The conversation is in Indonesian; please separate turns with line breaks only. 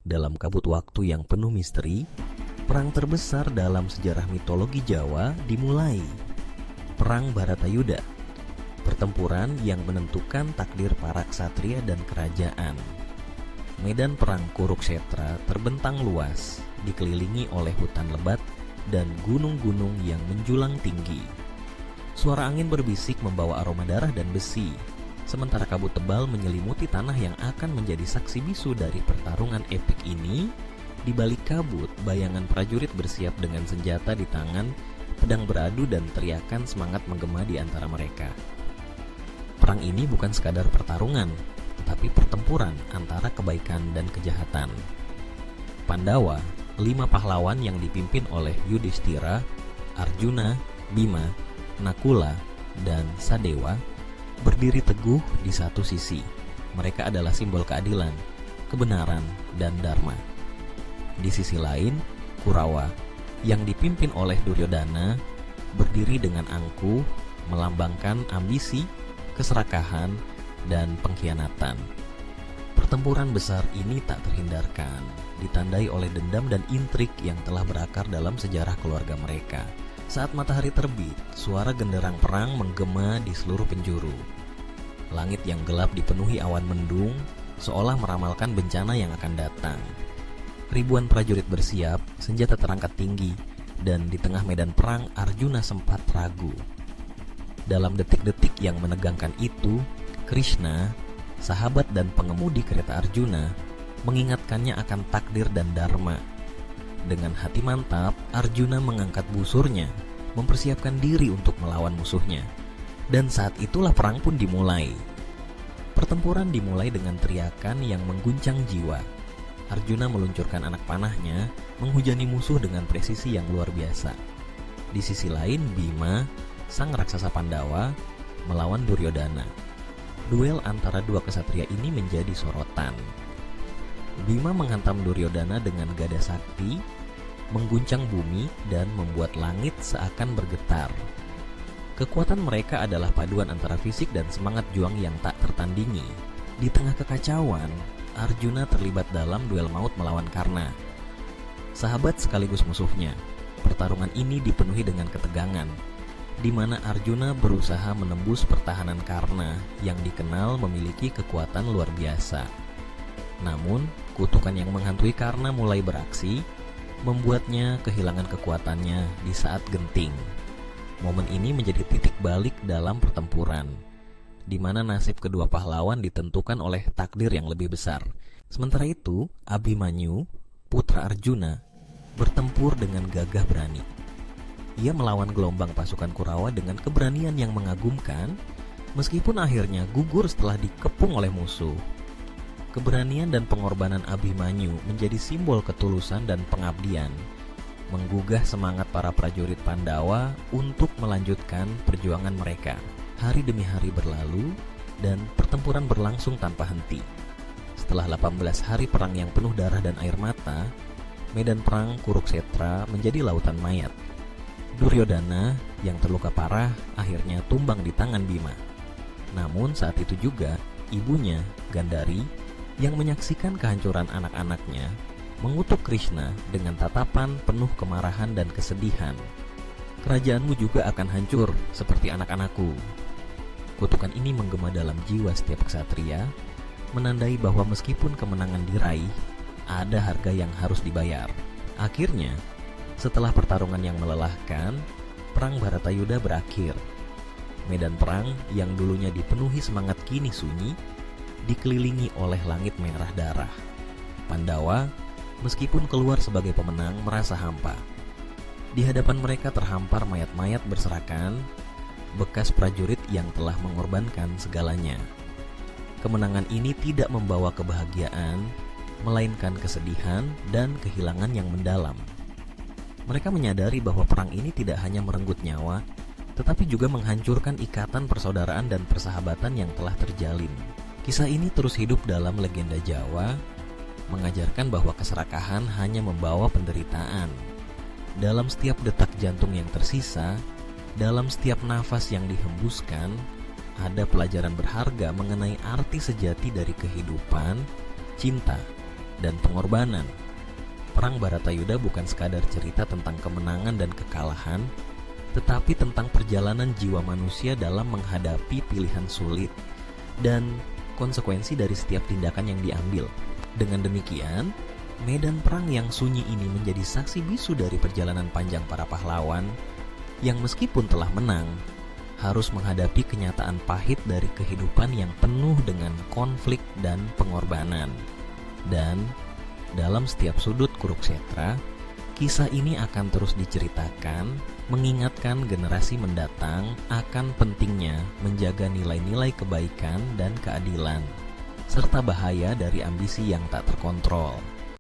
dalam kabut waktu yang penuh misteri, perang terbesar dalam sejarah mitologi Jawa dimulai. Perang Bharatayuda, pertempuran yang menentukan takdir para ksatria dan kerajaan. Medan perang Kurukshetra terbentang luas, dikelilingi oleh hutan lebat dan gunung-gunung yang menjulang tinggi. Suara angin berbisik membawa aroma darah dan besi, sementara kabut tebal menyelimuti tanah yang akan menjadi saksi bisu dari pertarungan epik ini. Di balik kabut, bayangan prajurit bersiap dengan senjata di tangan, pedang beradu dan teriakan semangat menggema di antara mereka. Perang ini bukan sekadar pertarungan, tetapi pertempuran antara kebaikan dan kejahatan. Pandawa, 5 pahlawan yang dipimpin oleh Yudhishthira, Arjuna, Bima, Nakula, dan Sadewa, berdiri teguh di satu sisi. Mereka adalah simbol keadilan, kebenaran, dan dharma. Di sisi lain, Kurawa, yang dipimpin oleh Duryodhana, berdiri dengan angkuh, melambangkan ambisi, keserakahan, dan pengkhianatan. Pertempuran besar ini tak terhindarkan, ditandai oleh dendam dan intrik yang telah berakar dalam sejarah keluarga mereka. Saat matahari terbit, suara genderang perang menggema di seluruh penjuru. Langit yang gelap dipenuhi awan mendung, seolah meramalkan bencana yang akan datang. Ribuan prajurit bersiap, senjata terangkat tinggi, dan di tengah medan perang Arjuna sempat ragu. Dalam detik-detik yang menegangkan itu, Krishna, sahabat dan pengemudi kereta Arjuna, mengingatkannya akan takdir dan dharma. Dengan hati mantap, Arjuna mengangkat busurnya, mempersiapkan diri untuk melawan musuhnya. Dan saat itulah perang pun dimulai. Pertempuran dimulai dengan teriakan yang mengguncang jiwa. Arjuna meluncurkan anak panahnya, menghujani musuh dengan presisi yang luar biasa. Di sisi lain, Bima, sang raksasa Pandawa, melawan Duryodhana. Duel antara dua kesatria ini menjadi sorotan. Bima menghantam Duryodhana dengan gada sakti, mengguncang bumi dan membuat langit seakan bergetar. Kekuatan mereka adalah paduan antara fisik dan semangat juang yang tak tertandingi. Di tengah kekacauan, Arjuna terlibat dalam duel maut melawan Karna, sahabat sekaligus musuhnya. Pertarungan ini dipenuhi dengan ketegangan, di mana Arjuna berusaha menembus pertahanan Karna yang dikenal memiliki kekuatan luar biasa. Namun, kutukan yang menghantui Karna mulai beraksi, membuatnya kehilangan kekuatannya di saat genting. Momen ini menjadi titik balik dalam pertempuran, di mana nasib kedua pahlawan ditentukan oleh takdir yang lebih besar. Sementara itu, Abhimanyu, putra Arjuna, bertempur dengan gagah berani. Ia melawan gelombang pasukan Kurawa dengan keberanian yang mengagumkan, meskipun akhirnya gugur setelah dikepung oleh musuh. Keberanian dan pengorbanan Abhimanyu menjadi simbol ketulusan dan pengabdian, menggugah semangat para prajurit Pandawa untuk melanjutkan perjuangan mereka. Hari demi hari berlalu, dan pertempuran berlangsung tanpa henti. Setelah 18 hari perang yang penuh darah dan air mata, medan perang Kurukshetra menjadi lautan mayat. Duryodhana yang terluka parah akhirnya tumbang di tangan Bima. Namun saat itu juga, ibunya, Gandhari, yang menyaksikan kehancuran anak-anaknya, mengutuk Krishna dengan tatapan penuh kemarahan dan kesedihan. Kerajaanmu juga akan hancur seperti anak-anakku. Kutukan ini menggema dalam jiwa setiap ksatria, menandai bahwa meskipun kemenangan diraih, ada harga yang harus dibayar. Akhirnya, setelah pertarungan yang melelahkan, perang Bharatayuda berakhir. Medan perang yang dulunya dipenuhi semangat kini sunyi, dikelilingi oleh langit merah darah. Pandawa, meskipun keluar sebagai pemenang, merasa hampa. Di hadapan mereka terhampar mayat-mayat berserakan, bekas prajurit yang telah mengorbankan segalanya. Kemenangan ini tidak membawa kebahagiaan, melainkan kesedihan dan kehilangan yang mendalam. Mereka menyadari bahwa perang ini tidak hanya merenggut nyawa, tetapi juga menghancurkan ikatan persaudaraan dan persahabatan yang telah terjalin. Kisah ini terus hidup dalam legenda Jawa, mengajarkan bahwa keserakahan hanya membawa penderitaan. Dalam setiap detak jantung yang tersisa, dalam setiap nafas yang dihembuskan, ada pelajaran berharga mengenai arti sejati dari kehidupan, cinta, dan pengorbanan. Perang Baratayuda bukan sekadar cerita tentang kemenangan dan kekalahan, tetapi tentang perjalanan jiwa manusia dalam menghadapi pilihan sulit dan konsekuensi dari setiap tindakan yang diambil. Dengan demikian, medan perang yang sunyi ini menjadi saksi bisu dari perjalanan panjang para pahlawan yang meskipun telah menang, harus menghadapi kenyataan pahit dari kehidupan yang penuh dengan konflik dan pengorbanan. Dan dalam setiap sudut Kurukshetra, kisah ini akan terus diceritakan, mengingatkan generasi mendatang akan pentingnya menjaga nilai-nilai kebaikan dan keadilan, serta bahaya dari ambisi yang tak terkontrol.